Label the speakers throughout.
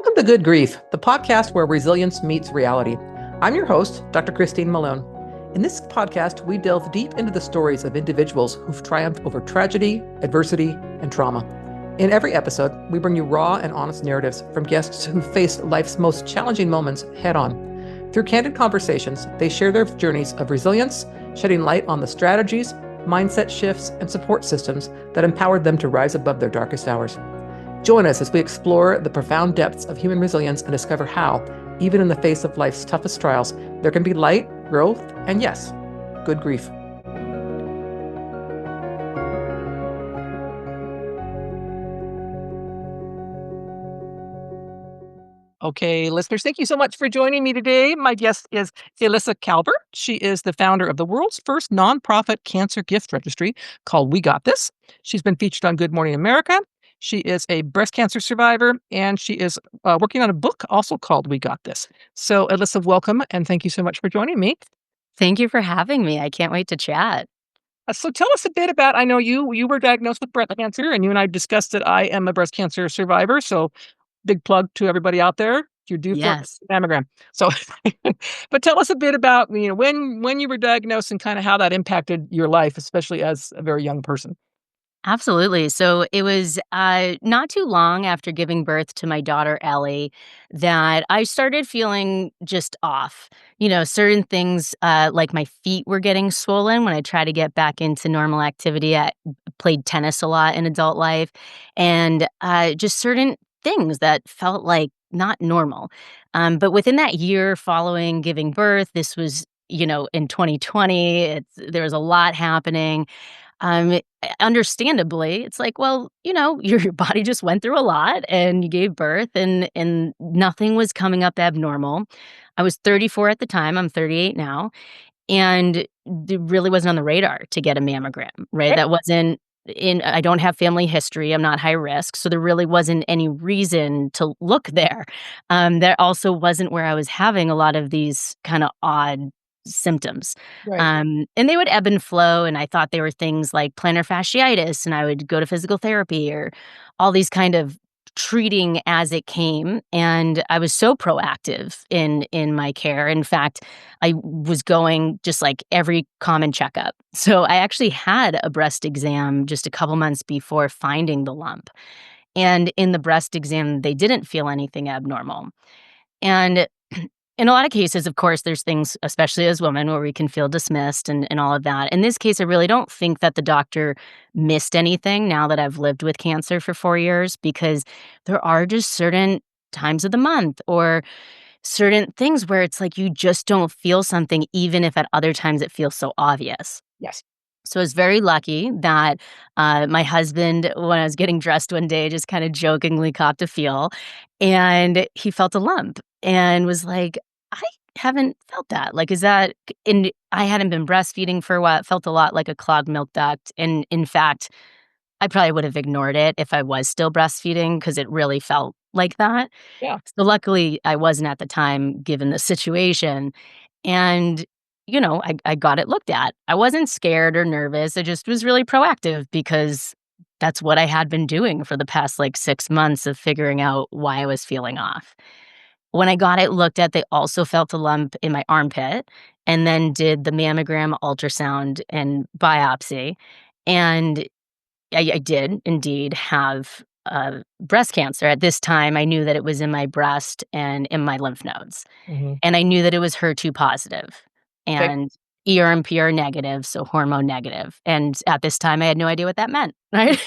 Speaker 1: Welcome to Good Grief, the podcast where resilience meets reality. I'm your host, Dr. Christine Malone. In this podcast, we delve deep into the stories of individuals who've triumphed over tragedy, adversity, and trauma. In every episode, we bring you raw and honest narratives from guests who faced life's most challenging moments head on. Through candid conversations, they share their journeys of resilience, shedding light on the strategies, mindset shifts, and support systems that empowered them to rise above their darkest hours. Join us as we explore the profound depths of human resilience and discover how, even in the face of life's toughest trials, there can be light, growth, and yes, good grief. Okay, listeners, thank you so much for joining me today. My guest is Elissa Kalver. She is the founder of the world's first nonprofit cancer gift registry called We Got This. She's been featured on Good Morning America. She is a breast cancer survivor, and she is working on a book also called We Got This. So, Elissa, welcome, and thank you so much for joining me.
Speaker 2: Thank you for having me. I can't wait to chat.
Speaker 1: So tell us a bit about, I know you were diagnosed with breast cancer, and you and I discussed that I am a breast cancer survivor. So big plug to everybody out there. You're due for
Speaker 2: Yes,
Speaker 1: a mammogram. So, but tell us a bit about, when you were diagnosed and kind of how that impacted your life, especially as a very young person.
Speaker 2: absolutely. So it was not too long after giving birth to my daughter, Ellie, that I started feeling just off. Certain things like my feet were getting swollen when I tried to get back into normal activity. I played tennis a lot in adult life, and just certain things that felt like not normal. But within that year following giving birth, this was, in 2020, there was a lot happening. Understandably, it's like, well, your body just went through a lot and you gave birth and nothing was coming up abnormal. I was 34 at the time, I'm 38 now, and it really wasn't on the radar to get a mammogram, right?
Speaker 1: Right.
Speaker 2: That wasn't I don't have family history, I'm not high risk, so there really wasn't any reason to look there. That also wasn't where I was having a lot of these kinda odd symptoms.
Speaker 1: Right.
Speaker 2: And they would ebb and flow, and I thought they were things like plantar fasciitis, and I would go to physical therapy or all these kind of treating as it came, and I was so proactive in my care. In fact, I was going just like every common checkup. So I actually had a breast exam just a couple months before finding the lump. And in the breast exam, they didn't feel anything abnormal. And in a lot of cases, of course, there's things, especially as women, where we can feel dismissed and all of that. In this case, I really don't think that the doctor missed anything now that I've lived with cancer for 4 years, because there are just certain times of the month or certain things where it's like you just don't feel something, even if at other times it feels so obvious.
Speaker 1: Yes.
Speaker 2: So I was very lucky that my husband, when I was getting dressed one day, just kind of jokingly copped a feel, and he felt a lump and was like, "I haven't felt that. Like, is that?" And I hadn't been breastfeeding for a while. It felt a lot like a clogged milk duct, and in fact, I probably would have ignored it if I was still breastfeeding because it really felt like that.
Speaker 1: Yeah.
Speaker 2: So luckily, I wasn't at the time given the situation, and, I got it looked at. I wasn't scared or nervous, I just was really proactive because that's what I had been doing for the past, like, 6 months of figuring out why I was feeling off. When I got it looked at, they also felt a lump in my armpit and then did the mammogram, ultrasound, and biopsy, and I did indeed have, breast cancer. At this time, I knew that it was in my breast and in my lymph nodes,
Speaker 1: Hmm.
Speaker 2: and I knew that it was HER2 positive
Speaker 1: Okay.
Speaker 2: and ER and PR negative, so hormone negative, and at this time, I had no idea what that meant, right?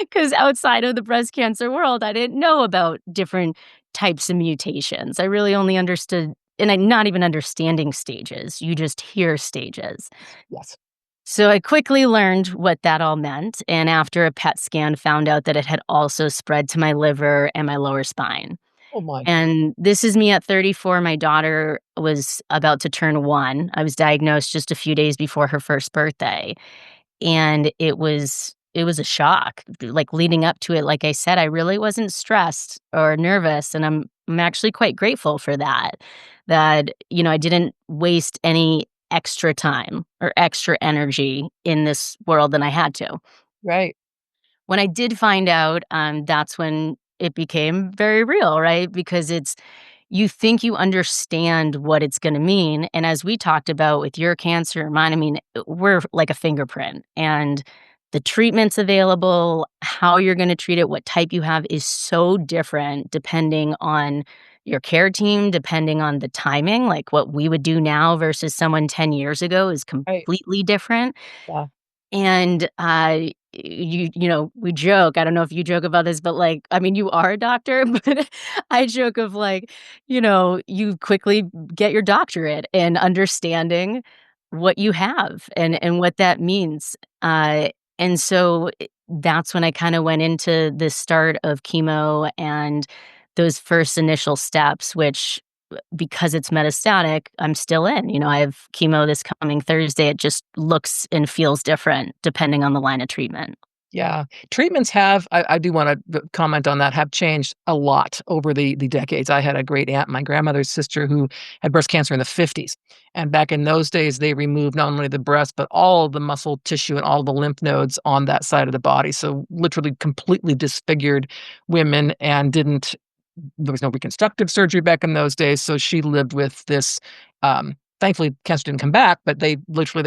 Speaker 2: Because outside of the breast cancer world, I didn't know about different types of mutations. I really only understood, and I'm not even understanding stages, you just hear stages.
Speaker 1: Yes.
Speaker 2: So I quickly learned what that all meant, and after a PET scan, found out that it had also spread to my liver and my lower spine.
Speaker 1: Oh my.
Speaker 2: And this is me at 34. My daughter was about to turn 1. I was diagnosed just a few days before her first birthday, and it was a shock. Like, leading up to it, like I said, I really wasn't stressed or nervous, and I'm actually quite grateful for that. That, I didn't waste any extra time or extra energy in this world than I had to.
Speaker 1: Right.
Speaker 2: When I did find out, that's when it became very real, right? Because you think you understand what it's gonna mean, and as we talked about with your cancer, mine, I mean, we're like a fingerprint, and the treatments available, how you're gonna treat it, what type you have is so different depending on your care team, depending on the timing, like, what we would do now versus someone 10 years ago is
Speaker 1: Right.
Speaker 2: completely different,
Speaker 1: Yeah.
Speaker 2: and, we joke, I don't know if you joke about this, but, like, I mean, you are a doctor, but I joke of, like, you quickly get your doctorate in understanding what you have and what that means, and so, that's when I kinda went into the start of chemo and those first initial steps, which because it's metastatic, I'm still in. I have chemo this coming Thursday. It just looks and feels different depending on the line of treatment.
Speaker 1: Yeah. Treatments have I do wanna comment on that, have changed a lot over the decades. I had a great aunt, my grandmother's sister, who had breast cancer in the '50s, and back in those days, they removed not only the breast, but all the muscle tissue and all the lymph nodes on that side of the body, so literally completely disfigured women and didn't there was no reconstructive surgery back in those days, so she lived with this, thankfully, cancer didn't come back, but they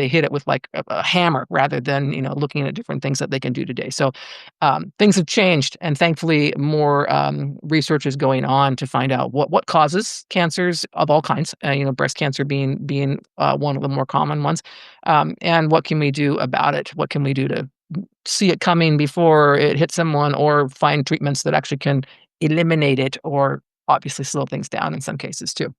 Speaker 1: hit it with, like, a hammer rather than, looking at different things that they can do today, so, things have changed, and thankfully, more, research is going on to find out what causes cancers of all kinds, breast cancer being one of the more common ones, and what can we do about it? What can we do to see it coming before it hits someone or find treatments that actually can eliminate it or obviously slow things down in some cases too.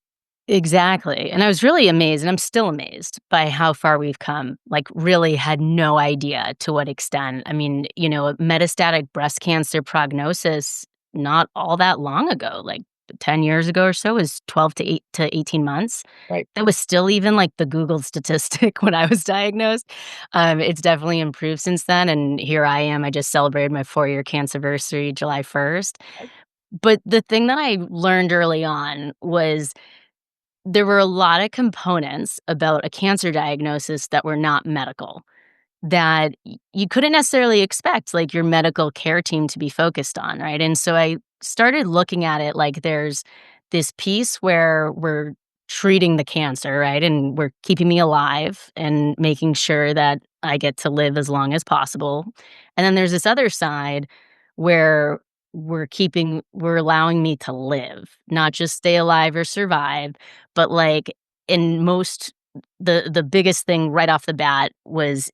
Speaker 2: Exactly. And I was really amazed, and I'm still amazed by how far we've come. Like, really had no idea to what extent. I mean, metastatic breast cancer prognosis not all that long ago, like 10 years ago or so, was 12 to 18 months.
Speaker 1: Right.
Speaker 2: That was still even like the Google statistic when I was diagnosed. It's definitely improved since then. And here I am. I just celebrated my 4-year cancerversary July 1st.
Speaker 1: Right.
Speaker 2: But the thing that I learned early on was there were a lot of components about a cancer diagnosis that were not medical that you couldn't necessarily expect, like, your medical care team to be focused on, right? And so I started looking at it like there's this piece where we're treating the cancer, right? And we're keeping me alive and making sure that I get to live as long as possible. And then there's this other side where we're allowing me to live, not just stay alive or survive, but, like, in most the biggest thing right off the bat was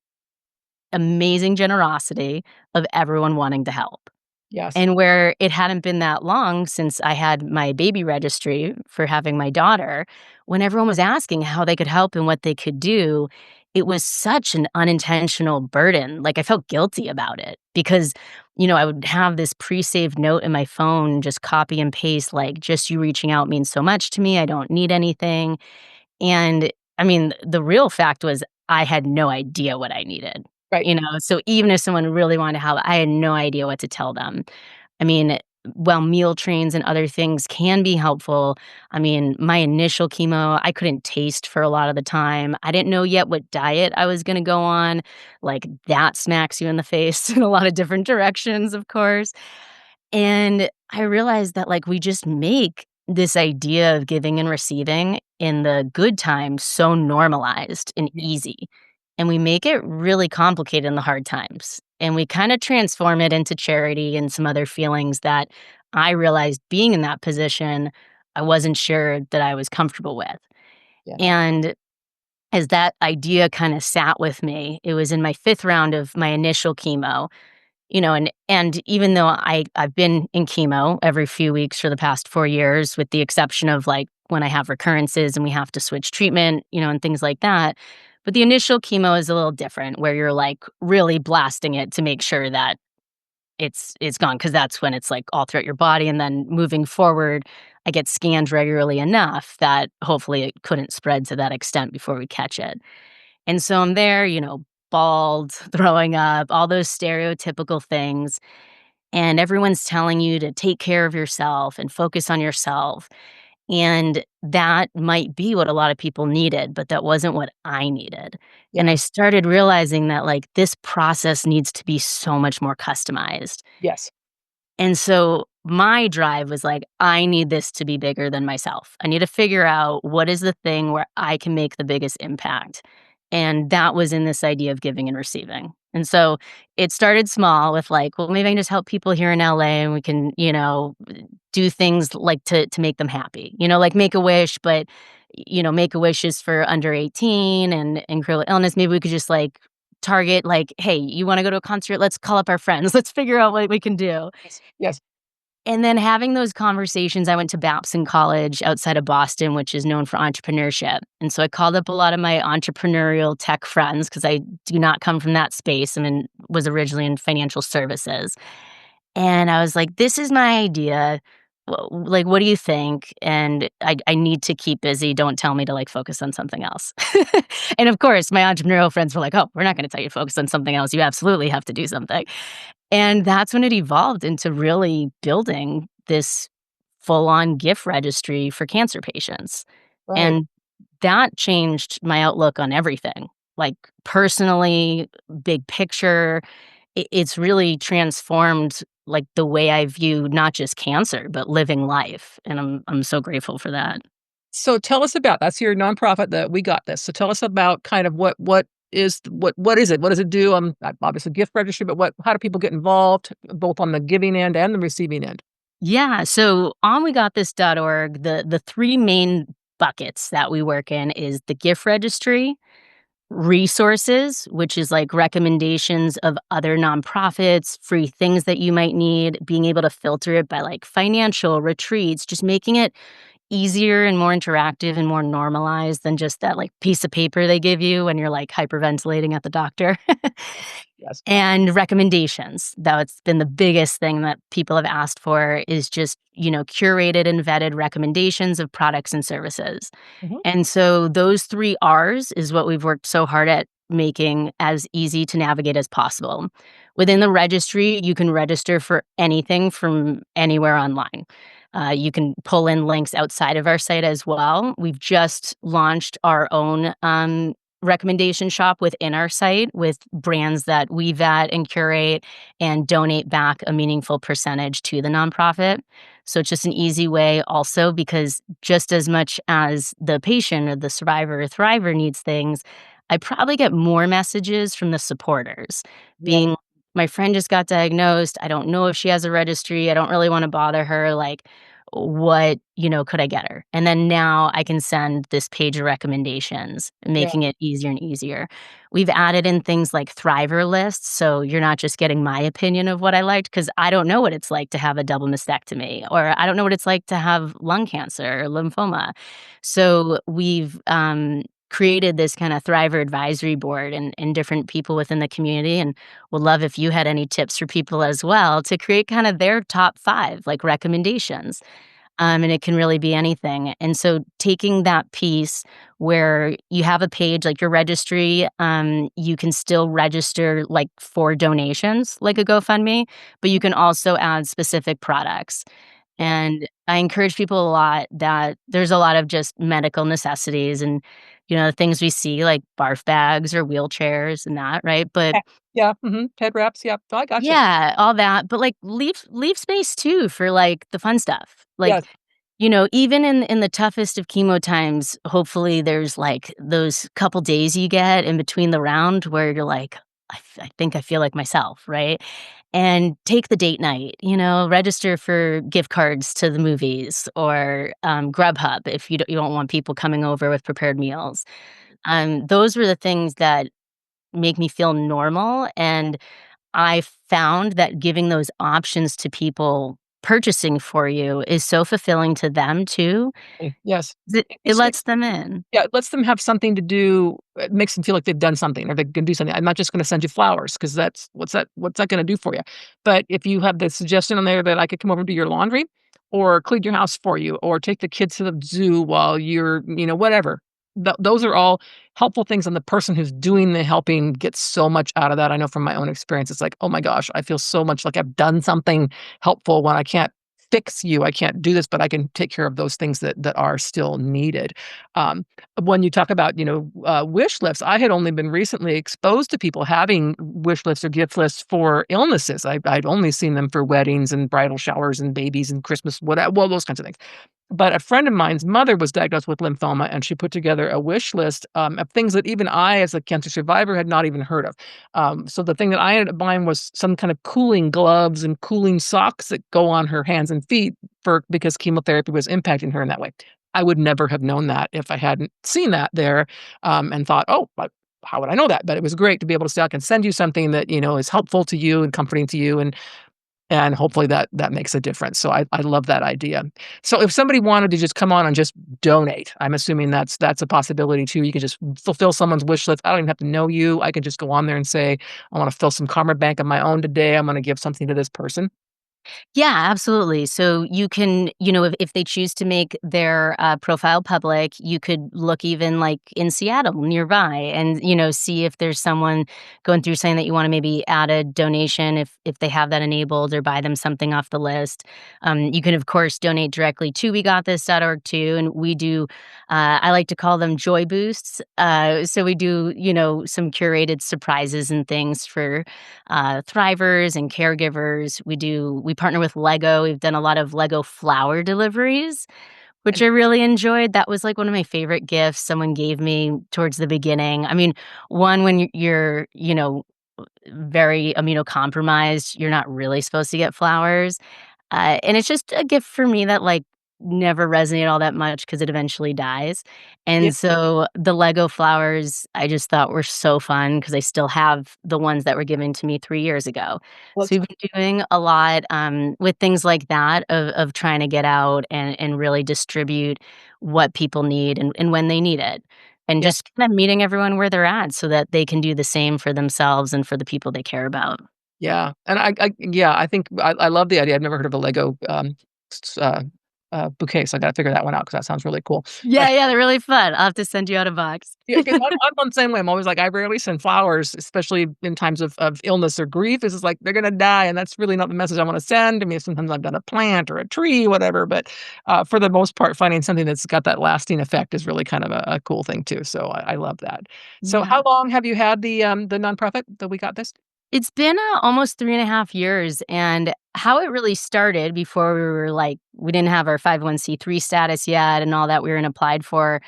Speaker 2: amazing generosity of everyone wanting to help.
Speaker 1: Yes.
Speaker 2: And where it hadn't been that long since I had my baby registry for having my daughter, when everyone was asking how they could help and what they could do, it was such an unintentional burden. Like, I felt guilty about it because, I would have this pre-saved note in my phone, just copy and paste, like, just you reaching out means so much to me. I don't need anything. And I mean, the real fact was I had no idea what I needed,
Speaker 1: Right.
Speaker 2: So even if someone really wanted to help, I had no idea what to tell them. I mean, while meal trains and other things can be helpful, I mean, my initial chemo, I couldn't taste for a lot of the time. I didn't know yet what diet I was gonna go on. Like, that smacks you in the face in a lot of different directions, of course. And I realized that, like, we just make this idea of giving and receiving in the good times so normalized and
Speaker 1: Yes.
Speaker 2: easy, and we make it really complicated in the hard times, and we kinda transform it into charity and some other feelings that I realized being in that position, I wasn't sure that I was comfortable with.
Speaker 1: Yeah.
Speaker 2: And as that idea kinda sat with me, it was in my 5th round of my initial chemo, and even though I've been in chemo every few weeks for the past 4 years, with the exception of, like, when I have recurrences and we have to switch treatment, and things like that. But the initial chemo is a little different, where you're, like, really blasting it to make sure that it's gone, because that's when it's, like, all throughout your body, and then moving forward, I get scanned regularly enough that hopefully it couldn't spread to that extent before we catch it. And so I'm there, bald, throwing up, all those stereotypical things, and everyone's telling you to take care of yourself and focus on yourself, and that might be what a lot of people needed, but that wasn't what I needed. And I
Speaker 1: Yeah.
Speaker 2: started realizing that, like, this process needs to be so much more customized.
Speaker 1: Yes.
Speaker 2: And so my drive was like, I need this to be bigger than myself. I need to figure out what is the thing where I can make the biggest impact. And that was in this idea of giving and receiving. And so it started small with like, well, maybe I can just help people here in LA and we can, do things like to make them happy. Like make a wish, but make a wish is for under 18 and critical illness. Maybe we could just like target like, hey, you want to go to a concert? Let's call up our friends. Let's figure out what we can do.
Speaker 1: Yes. Yes.
Speaker 2: And then having those conversations, I went to Babson College outside of Boston, which is known for entrepreneurship. And so I called up a lot of my entrepreneurial tech friends because I do not come from that space. Was originally in financial services. And I was like, this is my idea. Like, what do you think? And I need to keep busy. Don't tell me to like focus on something else. And of course, my entrepreneurial friends were like, oh, we're not going to tell you to focus on something else. You absolutely have to do something. And that's when it evolved into really building this full-on gift registry for cancer patients.
Speaker 1: Right.
Speaker 2: And that changed my outlook on everything, like personally, big picture. It's really transformed like the way I view not just cancer, but living life. And I'm so grateful for that.
Speaker 1: So tell us about that's your nonprofit that We Got This. So tell us about kind of what is it? What does it do? Obviously gift registry, but how do people get involved both on the giving end and the receiving end?
Speaker 2: Yeah. So on wegotthis.org, the three main buckets that we work in is the gift registry, resources, which is like recommendations of other nonprofits, free things that you might need, being able to filter it by like financial retreats, just making it easier and more interactive and more normalized than just that like piece of paper they give you when you're like hyperventilating at the doctor.
Speaker 1: Yes.
Speaker 2: And recommendations. That's been the biggest thing that people have asked for is just, curated and vetted recommendations of products and services.
Speaker 1: Mhm.
Speaker 2: And so those 3 R's is what we've worked so hard at making as easy to navigate as possible. Within the registry, you can register for anything from anywhere online. You can pull in links outside of our site as well. We've just launched our own recommendation shop within our site with brands that we vet and curate and donate back a meaningful percentage to the nonprofit. So it's just an easy way also because just as much as the patient or the survivor or thriver needs things, I probably get more messages from the supporters
Speaker 1: Yes.
Speaker 2: being my friend just got diagnosed. I don't know if she has a registry. I don't really want to bother her. Like, what, could I get her? And then now I can send this page of recommendations,
Speaker 1: Yeah.
Speaker 2: making it easier and easier. We've added in things like thriver lists. So you're not just getting my opinion of what I liked, because I don't know what it's like to have a double mastectomy, or I don't know what it's like to have lung cancer or lymphoma. So we've created this kind of thriver advisory board and different people within the community. And would love if you had any tips for people as well to create kind of their top 5 like recommendations. And it can really be anything. And so taking that piece where you have a page like your registry, you can still register like for donations, like a GoFundMe, but you can also add specific products.
Speaker 1: Yeah.
Speaker 2: And I encourage people a lot that there's a lot of just medical necessities and, the things we see like barf bags or wheelchairs and that, right? But
Speaker 1: Yeah. Mhm. Head wraps. Yeah. Oh, I gotcha.
Speaker 2: yeah, all that, but like leave space too for like the fun stuff. Like,
Speaker 1: Yes.
Speaker 2: even in the toughest of chemo times, hopefully there's like those couple days you get in between the round where you're like, I think I feel like myself, right? And take the date night, register for gift cards to the movies or Grubhub if you don't want people coming over with prepared meals. Those were the things that make me feel normal. And I found that giving those options to people purchasing for you is so fulfilling to them too.
Speaker 1: Yes.
Speaker 2: It lets them in.
Speaker 1: Yeah, it lets them have something to do. It makes them feel like they've done something or they can do something. I'm not just gonna send you flowers because that's what's that gonna do for you? But if you have the suggestion on there that I could come over and do your laundry or clean your house for you or take the kids to the zoo while you're, whatever. Those are all helpful things, and the person who's doing the helping gets so much out of that. I know from my own experience, it's like, "Oh my gosh, I feel so much like I've done something helpful when I can't fix you. I can't do this, but I can take care of those things that are still needed. Um, when you talk about, wish lists, I had only been recently exposed to people having wish lists or gift lists for illnesses. I'd only seen them for weddings and bridal showers and babies and Christmas, whatever, well, those kinds of things. But a friend of mine's mother was diagnosed with lymphoma, and she put together a wish list of things that even I, as a cancer survivor, had not even heard of. So the thing that I ended up buying was some kind of cooling gloves and cooling socks that go on her hands and feet because chemotherapy was impacting her in that way. I would never have known that if I hadn't seen that there, and thought, oh, but how would I know that? But it was great to be able to say, I can send you something that is helpful to you and comforting to you, and hopefully that makes a difference. So I love that idea. So if somebody wanted to just come on and just donate, I'm assuming that's a possibility too. You can just fulfill someone's wish list. I don't even have to know you. I can just go on there and say, I want to fill some karma bank of my own today. I'm going to give something to this person.
Speaker 2: Yeah, absolutely. So you can, if they choose to make their profile public, you could look even like in Seattle nearby and, see if there's someone going through something that you want to maybe add a donation if they have that enabled or buy them something off the list. You can, of course, donate directly to wegotthis.org too. And we do, I like to call them joy boosts. So we do, some curated surprises and things for thrivers and caregivers. We partner with Lego. We've done a lot of Lego flower deliveries, which
Speaker 1: And
Speaker 2: I really enjoyed. That was like one of my favorite gifts someone gave me towards the beginning. I mean, one, when you're, very immunocompromised, you're not really supposed to get flowers. And it's just a gift for me that, like, never resonated all that much because it eventually dies.
Speaker 1: yeah,
Speaker 2: And so the Lego flowers, I just thought were so fun because I still have the ones that were given to me 3 years ago.
Speaker 1: well,
Speaker 2: So
Speaker 1: it's
Speaker 2: we've been doing a lot, with things like that of trying to get out and really distribute what people need and when they need it. And
Speaker 1: yeah.
Speaker 2: just kinda meeting everyone where they're at so that they can do the same for themselves and for the people they care about.
Speaker 1: Yeah, and I think I love the idea. I've never heard of a Lego, s bouquet, so I gotta figure that one out because that sounds really cool.
Speaker 2: Yeah, yeah, they're really fun. I'll have to send you out a box.
Speaker 1: Yeah, 'cause I'm the same way. I'm always like, I rarely send flowers, especially in times of illness or grief. It's just like, they're gonna die, and that's really not the message I wanna send. I mean, sometimes I've done a plant or a tree, whatever, but, for the most part, finding something that's got that lasting effect is really kind of a cool thing too, so I love that. So
Speaker 2: Yeah.
Speaker 1: how long have you had the nonprofit that We Got This?
Speaker 2: It's been, almost 3.5 years, and how it really started before we didn't have our 501(c)(3) status yet and all that we were in applied for,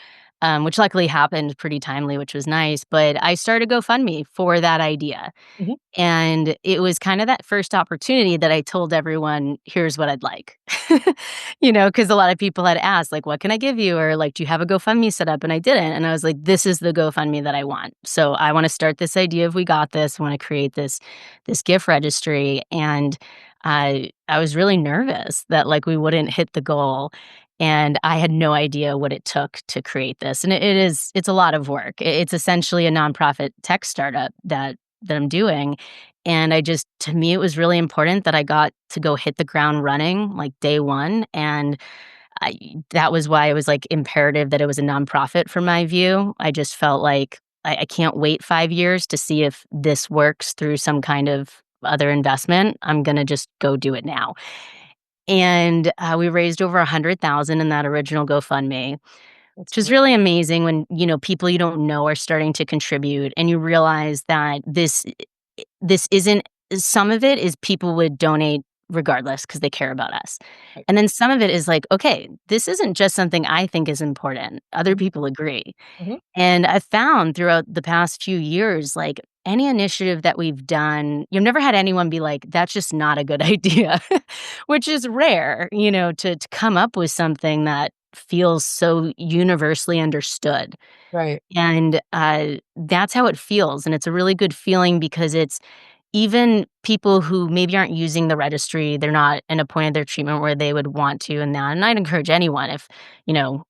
Speaker 2: which luckily happened pretty timely, which was nice, but I started GoFundMe for that idea.
Speaker 1: Mhm.
Speaker 2: And it was kind of that first opportunity that I told everyone, "Here's what I'd like." Because a lot of people had asked, like, "What can I give you?" Or, like, "Do you have a GoFundMe set up?" And I didn't, and I was like, "This is the GoFundMe that I want." So I wanna start this idea of We Got This, I wanna create this gift registry, and I was really nervous that, like, we wouldn't hit the goal, and I had no idea what it took to create this, and it's a lot of work. It's essentially a nonprofit tech startup that I'm doing. And to me, it was really important that I got to go hit the ground running like day one. And that was why it was like imperative that it was a nonprofit from my view. I just felt like I can't wait 5 years to see if this works through some kind of other investment. I'm going to just go do it now. And we raised over 100,000 in that original GoFundMe,
Speaker 1: That's
Speaker 2: which is
Speaker 1: great.
Speaker 2: really amazing when, people you don't know are starting to contribute and you realize that this isn't some of it is people would donate regardless because they care about us.
Speaker 1: Right.
Speaker 2: And then some of it is like, okay, this isn't just something I think is important. Other
Speaker 1: Mhm,
Speaker 2: people agree.
Speaker 1: mhm.
Speaker 2: And I've found throughout the past few years, like any initiative that we've done, you've never had anyone be like, that's just not a good idea, which is rare, to come up with something that feels so universally understood.
Speaker 1: Right.
Speaker 2: And that's how it feels. And it's a really good feeling because it's even people who maybe aren't using the registry, they're not in a point of their treatment where they would want to and that. And I'd encourage anyone if,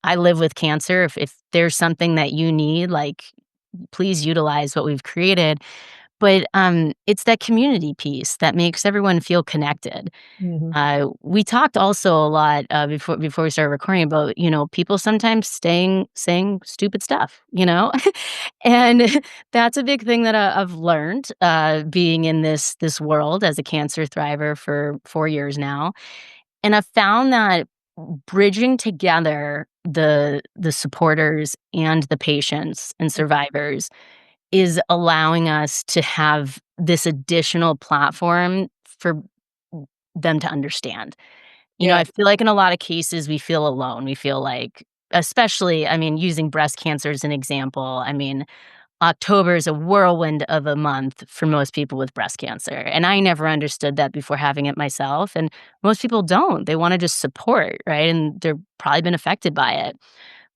Speaker 2: I live with cancer, if there's something that you need, like please utilize what we've created. But it's that community piece that makes everyone feel connected.
Speaker 1: Mhm.
Speaker 2: We talked also a lot before we started recording about people sometimes saying stupid stuff, and that's a big thing that I've learned being in this world as a cancer thriver for 4 years now. And I've found that bridging together the supporters and the patients and survivors is allowing us to have this additional platform for them to understand.
Speaker 1: Yeah.
Speaker 2: I feel like in a lot of cases, we feel alone. We feel like especially, I mean, using breast cancer as an example, I mean, October is a whirlwind of a month for most people with breast cancer, and I never understood that before having it myself, and most people don't. They wanna just support, right? And they're probably been affected by it.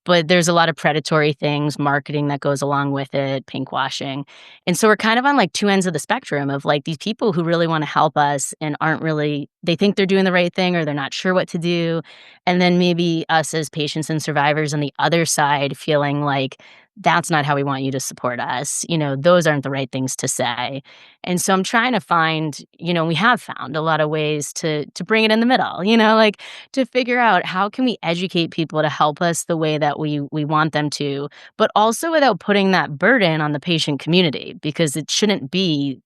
Speaker 2: But there's a lot of predatory things, marketing that goes along with it, pinkwashing. And so we're kind of on like 2 ends of the spectrum of like these people who really wanna help us and aren't really they think they're doing the right thing or they're not sure what to do. And then maybe us as patients and survivors on the other side feeling like, "That's not how we want you to support us." Those aren't the right things to say. And so I'm trying to find, we have found a lot of ways to bring it in the middle, like to figure out how can we educate people to help us the way that we want them to, but also without putting that burden on the patient community because it shouldn't be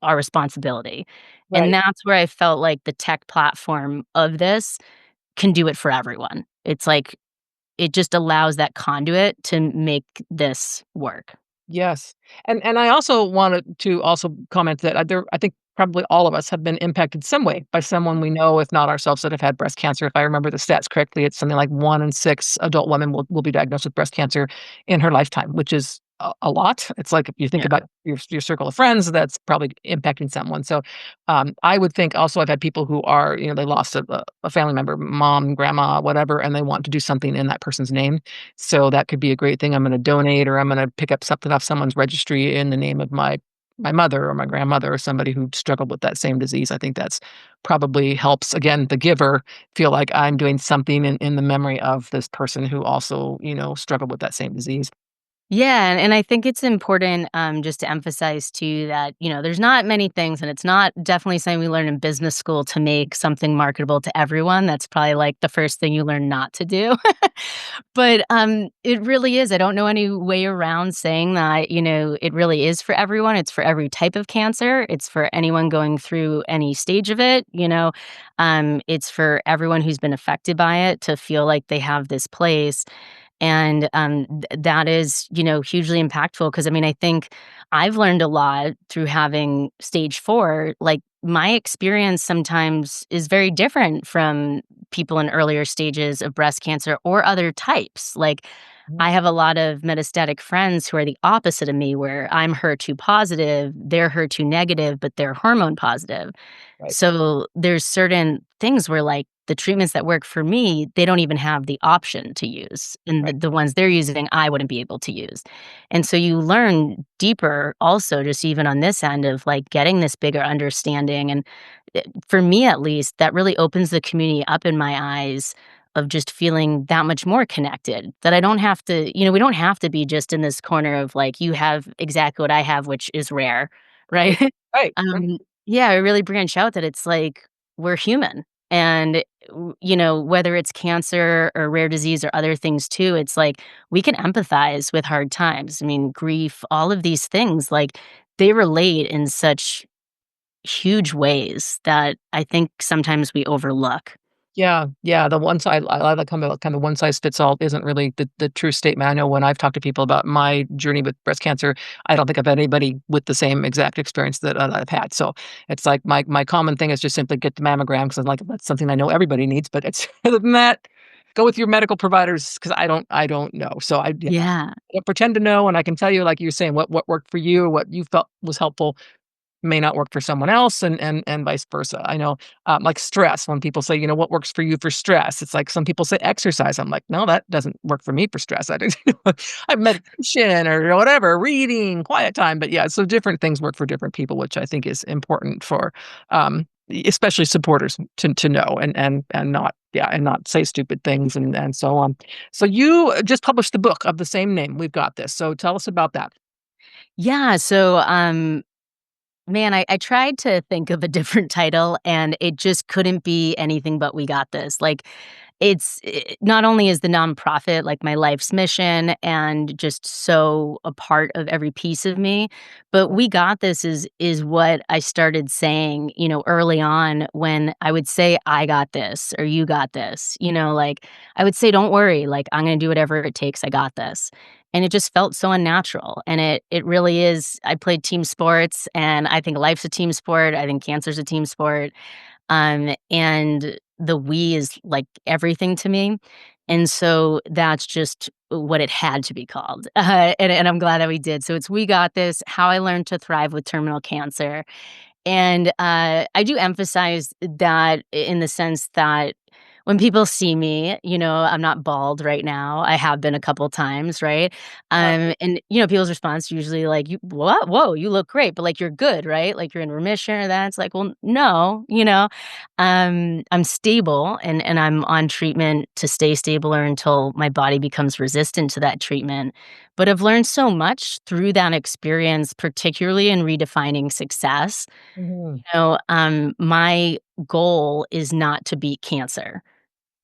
Speaker 2: our responsibility. And
Speaker 1: Right.
Speaker 2: that's where I felt like the tech platform of this can do it for everyone. It's like it just allows that conduit to make this work.
Speaker 1: Yes. And I also wanted to also comment that I think probably all of us have been impacted some way by someone we know, if not ourselves, that have had breast cancer. If I remember the stats correctly, it's something like 1 in 6 adult women will be diagnosed with breast cancer in her lifetime, which is a lot. It's like if you think
Speaker 2: Yeah.
Speaker 1: about your circle of friends, that's probably impacting someone. So I would think also I've had people who are, they lost a family member, mom, grandma, whatever, and they want to do something in that person's name. So that could be a great thing. I'm gonna donate or I'm gonna pick up something off someone's registry in the name of my mother or my grandmother or somebody who struggled with that same disease. I think that's probably helps, again, the giver feel like I'm doing something in the memory of this person who also, struggled with that same disease.
Speaker 2: Yeah, and I think it's important, just to emphasize too that, there's not many things, and it's not definitely something we learn in business school to make something marketable to everyone. That's probably like the first thing you learn not to do. But it really is. I don't know any way around saying that, it really is for everyone. It's for every type of cancer. It's for anyone going through any stage of it. It's for everyone who's been affected by it to feel like they have this place. And, that is, hugely impactful because I mean, I think I've learned a lot through having stage 4. Like, my experience sometimes is very different from people in earlier stages of breast cancer or other types. Like,
Speaker 1: Mhm.
Speaker 2: I have a lot of metastatic friends who are the opposite of me, where I'm HER2 positive, they're HER2 negative, but they're hormone positive.
Speaker 1: Right.
Speaker 2: So there's certain things where, like, the treatments that work for me, they don't even have the option to use, and the
Speaker 1: Right.
Speaker 2: the ones they're using, I wouldn't be able to use. And so you learn deeper also just even on this end of, like, getting this bigger understanding, and, for me at least, that really opens the community up in my eyes of just feeling that much more connected, that I don't have to we don't have to be just in this corner of, like, you have exactly what I have, which is rare, right?
Speaker 1: Right. Right. Right.
Speaker 2: Yeah, I really branch out that it's like we're human. And, whether it's cancer or rare disease or other things too, it's like we can empathize with hard times. I mean, grief, all of these things, like they relate in such huge ways that I think sometimes we overlook.
Speaker 1: Yeah, yeah, the one side I like kind of one size fits all isn't really the true statement. I know when I've talked to people about my journey with breast cancer, I don't think I've had anybody with the same exact experience that I've had. So it's like my common thing is just simply get the mammogram because I'm like that's something I know everybody needs. But it's other than that, go with your medical providers because I don't know. So yeah, I
Speaker 2: Yeah.
Speaker 1: don't pretend to know, and I can tell you, like you're saying, what worked for you, or what you felt was helpful may not work for someone else and vice versa. I know, like stress, when people say, "What works for you for stress?" It's like some people say exercise. I'm like, "No, that doesn't work for me for stress." I don't I meditation or whatever, reading, quiet time, but yeah, so different things work for different people, which I think is important for, especially supporters to know and not yeah, and not say stupid things and so on. So you just published the book of the same name, We've Got This. So tell us about that.
Speaker 2: Yeah. So, man, I tried to think of a different title and it just couldn't be anything but We Got This. Like, not only is the nonprofit, like, my life's mission and just so a part of every piece of me, but "we got this" is what I started saying, early on when I would say, "I got this," or "You got this," like, I would say, "Don't worry, like, I'm gonna do whatever it takes, I got this." And it just felt so unnatural, and it really is. I played team sports, and I think life's a team sport, I think cancer's a team sport. And the "we" is, like, everything to me, and so that's just what it had to be called, and I'm glad that we did. So it's "We Got This: How I Learned to Thrive with Terminal Cancer." And, I do emphasize that in the sense that when people see me, I'm not bald right now. I have been a couple times, right? And, people's response usually like, "You what? Whoa, you look great, but, like, you're good, right? Like, you're in remission or that." It's like, "Well, no," I'm stable and I'm on treatment to stay stable or until my body becomes resistant to that treatment. But I've learned so much through that experience, particularly in redefining success.
Speaker 1: Mhm.
Speaker 2: My goal is not to beat cancer.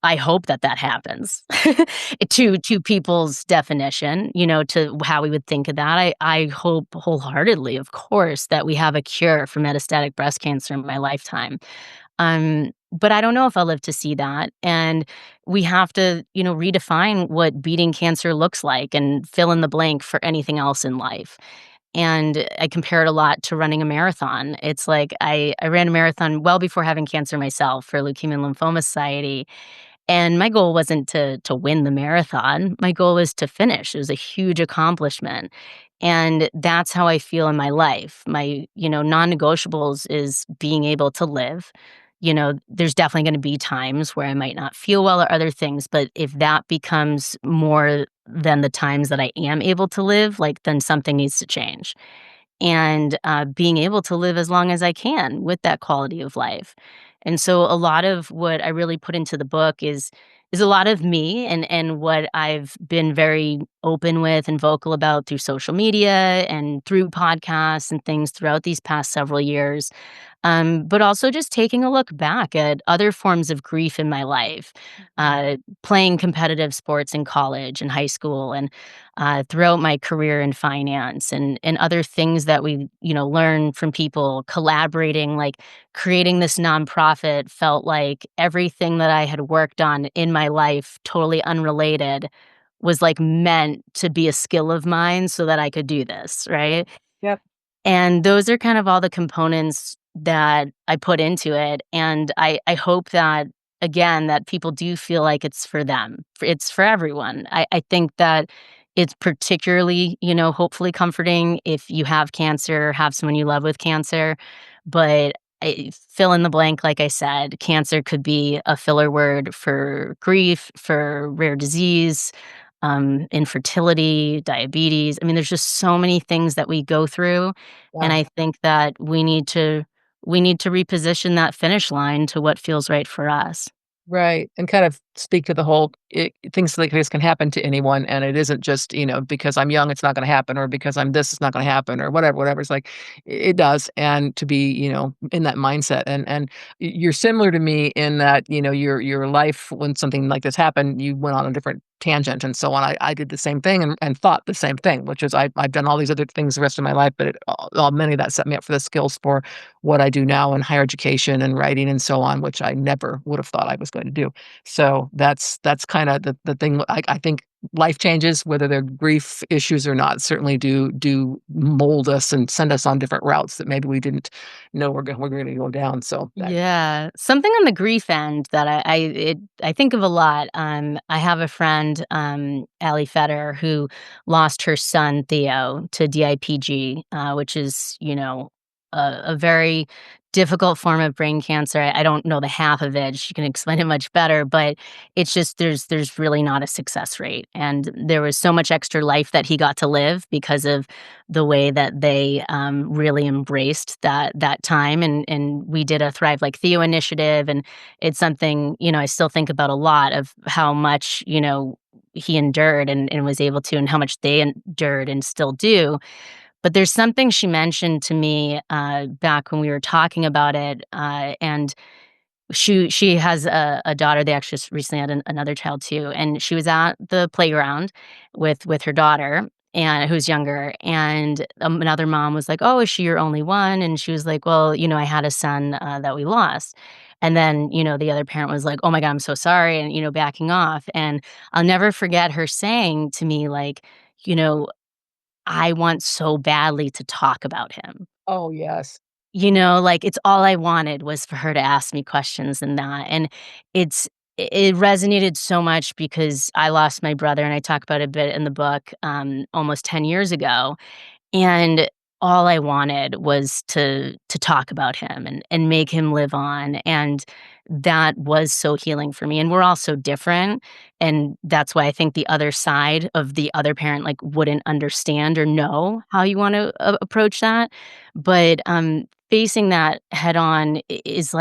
Speaker 2: I hope that that happens to people's definition, to how we would think of that. I hope wholeheartedly, of course, that we have a cure for metastatic breast cancer in my lifetime. But I don't know if I'll live to see that. And we have to, redefine what beating cancer looks like and fill in the blank for anything else in life. And I compare it a lot to running a marathon. It's like I ran a marathon well before having cancer myself for Leukemia and Lymphoma Society. And my goal wasn't to win the marathon. My goal was to finish. It was a huge accomplishment. And that's how I feel in my life. My, non-negotiables is being able to live. There's definitely going to be times where I might not feel well or other things, but if that becomes more than the times that I am able to live, like, then something needs to change. And being able to live as long as I can with that quality of life. And so a lot of what I really put into the book is a lot of me and what I've been very open with and vocal about through social media and through podcasts and things throughout these past several years. But also just taking a look back at other forms of grief in my life, playing competitive sports in college and high school, and throughout my career in finance, and other things that we learn from people collaborating, like creating this nonprofit felt like everything that I had worked on in my life, totally unrelated, was like meant to be a skill of mine so that I could do this, right?
Speaker 1: Yep.
Speaker 2: And those are kind of all the components that I put into it, and I hope that, again, that people do feel like it's for them. It's for everyone. I think that it's particularly, hopefully comforting if you have cancer, have someone you love with cancer, but fill in the blank, like I said, cancer could be a filler word for grief, for rare disease, infertility, diabetes. I mean, there's just so many things that we go through, and
Speaker 1: Yeah.
Speaker 2: I think that we need to reposition that finish line to what feels right for us.
Speaker 1: Right, and kind of speak to the whole things like this can happen to anyone, and it isn't just, because I'm young, it's not gonna happen, or because I'm this, it's not gonna happen, or whatever. It's like, it does, and to be, in that mindset, and you're similar to me in that, your life, when something like this happened, you went on a different tangent and so on. I did the same thing and thought the same thing, which is I've done all these other things the rest of my life, but many of that set me up for the skills for what I do now in higher education and writing and so on, which I never would have thought I was going to do. So that's kinda the thing. I think life changes, whether they're grief issues or not, certainly do mold us and send us on different routes that maybe we didn't know we're gonna go down, so that.
Speaker 2: Yeah, something on the grief end that I think of a lot. I have a friend, Allie Fetter, who lost her son Theo to DIPG, which is a very difficult form of brain cancer. I don't know the half of it. She can explain it much better, but it's just there's really not a success rate, and there was so much extra life that he got to live because of the way that they really embraced that time, and we did a Thrive Like Theo initiative, and it's something I still think about a lot of how much he endured and was able to, and how much they endured and still do. But there's something she mentioned to me back when we were talking about it, and She has a daughter. They actually just recently had another child too, and she was at the playground with her daughter, and who's younger, and another mom was like, "Oh, is she your only one?" And she was like, "Well, I had a son that we lost." And then, the other parent was like, "Oh my God, I'm so sorry," and backing off. And I'll never forget her saying to me, like, you know, "I want so badly to talk about him."
Speaker 1: Oh, yes.
Speaker 2: Like, it's all I wanted was for her to ask me questions and that, and it resonated so much because I lost my brother, and I talk about it a bit in the book, almost 10 years ago, and all I wanted was to talk about him and make him live on, and that was so healing for me, and we're all so different, and that's why I think the other side of the other parent, like, wouldn't understand or know how you wanna approach that, but, facing that head on is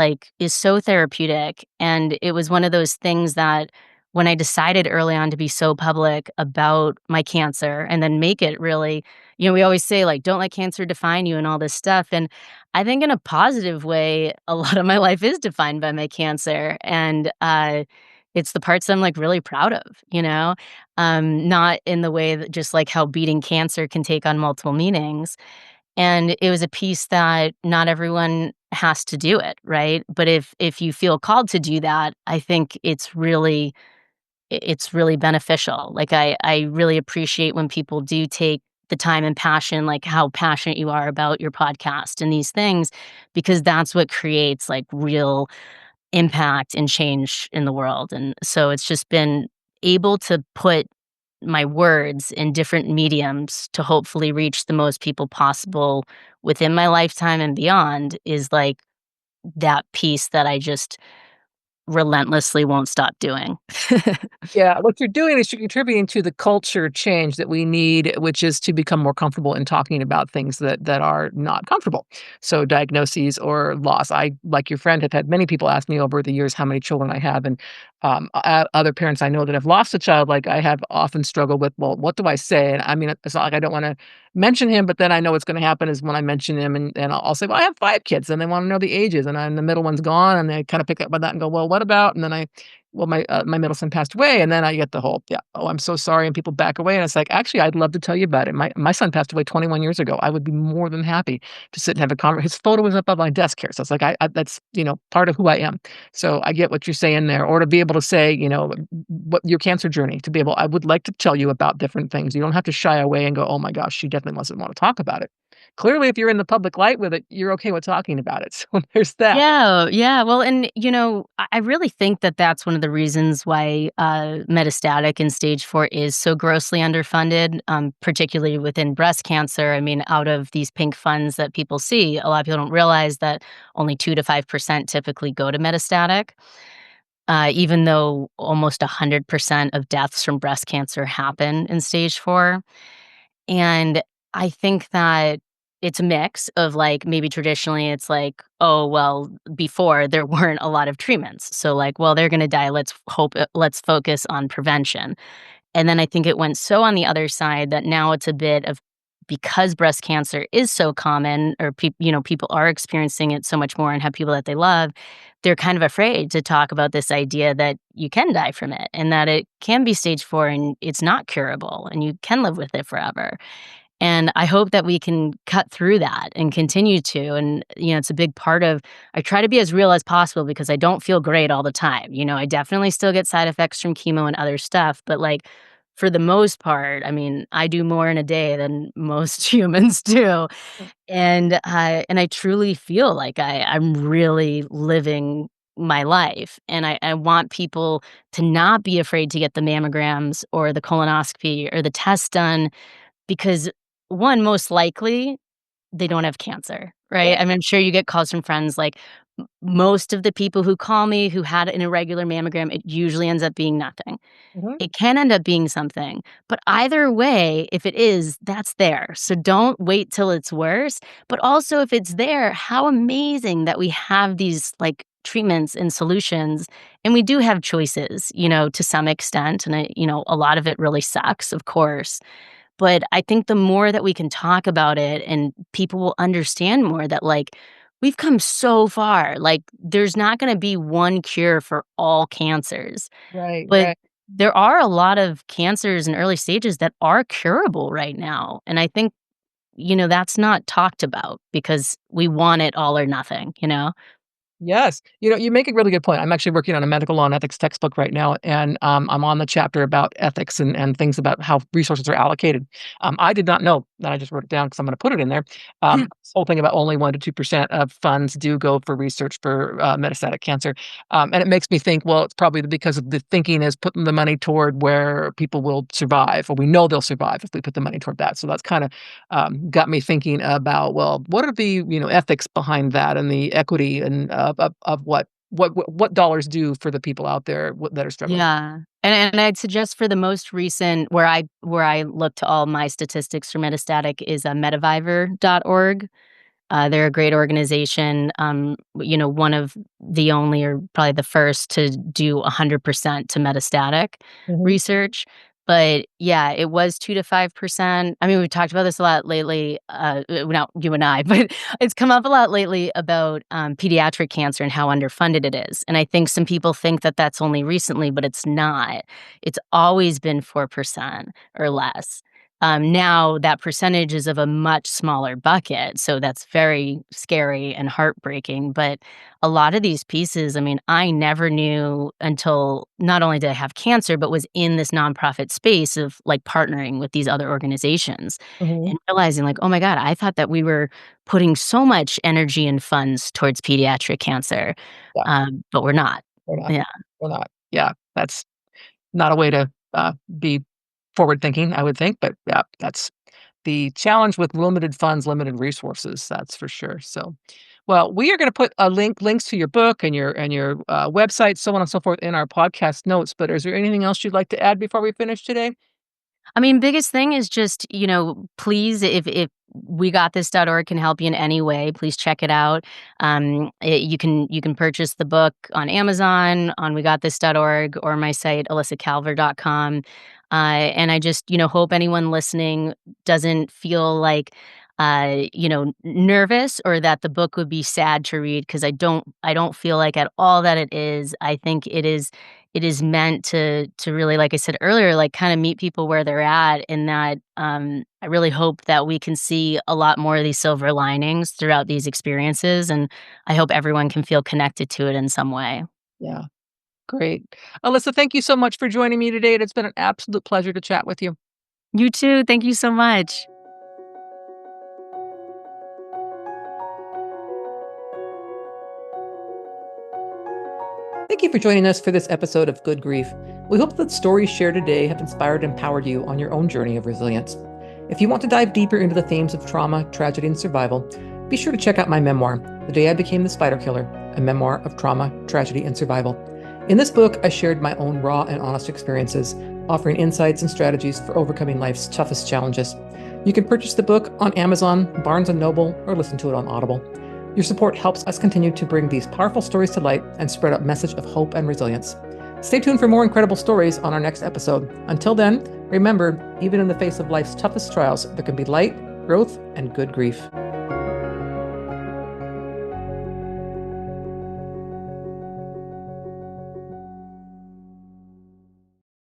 Speaker 2: so therapeutic, and it was one of those things that when I decided early on to be so public about my cancer and then make it really we always say, like, "Don't let cancer define you," and all this stuff, and I think in a positive way, a lot of my life is defined by my cancer, and, it's the parts I'm, like, really proud of, Not in the way that just, like, how beating cancer can take on multiple meanings, and it was a piece that not everyone has to do it, right? But if you feel called to do that, I think it's really beneficial. Like, I really appreciate when people do take the time and passion, like how passionate you are about your podcast and these things, because that's what creates, like, real impact and change in the world, and so it's just been able to put my words in different mediums to hopefully reach the most people possible within my lifetime and beyond is, like, that piece that I just relentlessly won't stop doing.
Speaker 1: Yeah, what you're doing is you're contributing to the culture change that we need, which is to become more comfortable in talking about things that are not comfortable. So diagnoses or loss. I, like your friend, have had many people ask me over the years how many children I have, and other parents I know that have lost a child. Like I have often struggled with, well, what do I say? And I mean, it's not like I don't want to mention him, but then I know what's going to happen is when I mention him, and I'll say, well, I have 5 kids, and they want to know the ages, and the middle one's gone, and they kind of pick up by that and go, well, what about? And then my middle son passed away, and then I get the whole, "Yeah, oh, I'm so sorry," and people back away, and it's like, "Actually, I'd love to tell you about it. My son passed away 21 years ago. I would be more than happy to sit and have a conver his photo was up on my desk here, so it's like I that's, part of who I am. So I get what you're saying there, or to be able to say, what your cancer journey, to be able I would like to tell you about different things. You don't have to shy away and go, "Oh my gosh, she definitely doesn't wanna talk about it." Clearly, if you're in the public light with it, you're okay with talking about it, so there's that.
Speaker 2: Yeah, yeah. Well, and I really think that that's one of the reasons why metastatic and stage 4 is so grossly underfunded, particularly within breast cancer. I mean, out of these pink funds that people see, a lot of people don't realize that only 2 to 5% typically go to metastatic, even though almost 100% of deaths from breast cancer happen in stage 4. And I think that it's a mix of, like, maybe traditionally it's like, "Oh, well, before there weren't a lot of treatments." So, like, "Well, they're gonna die, let's focus on prevention." And then I think it went so on the other side that now it's a bit of because breast cancer is so common or people are experiencing it so much more and have people that they love, they're kind of afraid to talk about this idea that you can die from it and that it can be stage 4 and it's not curable and you can live with it forever. And I hope that we can cut through that and continue to. And, it's a big part of, I try to be as real as possible because I don't feel great all the time. I definitely still get side effects from chemo and other stuff. But, like, for the most part, I mean, I do more in a day than most humans do. And I truly feel like I'm really living my life. And I want people to not be afraid to get the mammograms or the colonoscopy or the test done because, one, most likely, they don't have cancer, right?
Speaker 1: Yeah.
Speaker 2: I mean, I'm sure you get calls from friends, like, most of the people who call me who had an irregular mammogram, it usually ends up being nothing.
Speaker 1: Mhm.
Speaker 2: It can end up being something, but either way, if it is, that's there. So don't wait till it's worse, but also if it's there, how amazing that we have these, like, treatments and solutions, and we do have choices, to some extent, and a lot of it really sucks, of course. But I think the more that we can talk about it and people will understand more that, like, we've come so far. Like, there's not gonna be one cure for all cancers,
Speaker 1: Right,
Speaker 2: but
Speaker 1: right.
Speaker 2: there are a lot of cancers in early stages that are curable right now, and I think, that's not talked about because we want it all or nothing, you know?
Speaker 1: Yes. You make a really good point. I'm actually working on a medical law and ethics textbook right now, and I'm on the chapter about ethics and things about how resources are allocated. I did not know that. I just wrote it down because I'm going to put it in there. This whole thing about only 1 to 2% of funds do go for research for metastatic cancer, and it makes me think. Well, it's probably because of the thinking is putting the money toward where people will survive, or we know they'll survive if we put the money toward that. So that's kind of got me thinking about, well, what are the ethics behind that and the equity and of what dollars do for the people out there that are struggling.
Speaker 2: Yeah, and I'd suggest for the most recent where I look to all my statistics for metastatic is, metaviver.org. They're a great organization, one of the only or probably the first to do 100% to metastatic
Speaker 1: Mhm.
Speaker 2: research. But yeah, it was 2 to 5%. I mean, we've talked about this a lot lately, not you and I, but it's come up a lot lately about pediatric cancer and how underfunded it is. And I think some people think that that's only recently, but it's not. It's always been 4% or less. Now that percentage is of a much smaller bucket, so that's very scary and heartbreaking, but a lot of these pieces, I mean, I never knew until not only did I have cancer, but was in this nonprofit space of, like, partnering with these other organizations
Speaker 1: Mhm.
Speaker 2: and realizing, like, "Oh my god, I thought that we were putting so much energy and funds towards pediatric cancer,
Speaker 1: Yeah,
Speaker 2: but we're not."
Speaker 1: we're not.
Speaker 2: Yeah.
Speaker 1: We're not. Yeah, that's not a way to be forward thinking, I would think, but yeah, that's the challenge with limited funds, limited resources. That's for sure. So, well, we are going to put links to your book and your website, so on and so forth, in our podcast notes. But is there anything else you'd like to add before we finish today?
Speaker 2: I mean, biggest thing is just, please, if wegotthis.org can help you in any way, please check it out. You can purchase the book on Amazon, on wegotthis.org, or my site, elissakalver.com. And I just, hope anyone listening doesn't feel like, nervous or that the book would be sad to read because I don't feel like at all that it is. I think it is meant to really, like I said earlier, like, kinda meet people where they're at, and that, I really hope that we can see a lot more of these silver linings throughout these experiences, and I hope everyone can feel connected to it in some way.
Speaker 1: Yeah, great. Alyssa, thank you so much for joining me today. It's been an absolute pleasure to chat with you.
Speaker 2: You too, thank you so much.
Speaker 1: Thank you for joining us for this episode of Good Grief. We hope that stories shared today have inspired and empowered you on your own journey of resilience. If you want to dive deeper into the themes of trauma, tragedy, and survival, be sure to check out my memoir, The Day I Became the Spider Killer, a memoir of trauma, tragedy, and survival. In this book, I shared my own raw and honest experiences, offering insights and strategies for overcoming life's toughest challenges. You can purchase the book on Amazon, Barnes & Noble, or listen to it on Audible. Your support helps us continue to bring these powerful stories to light and spread a message of hope and resilience. Stay tuned for more incredible stories on our next episode. Until then, remember, even in the face of life's toughest trials, there can be light, growth, and good grief.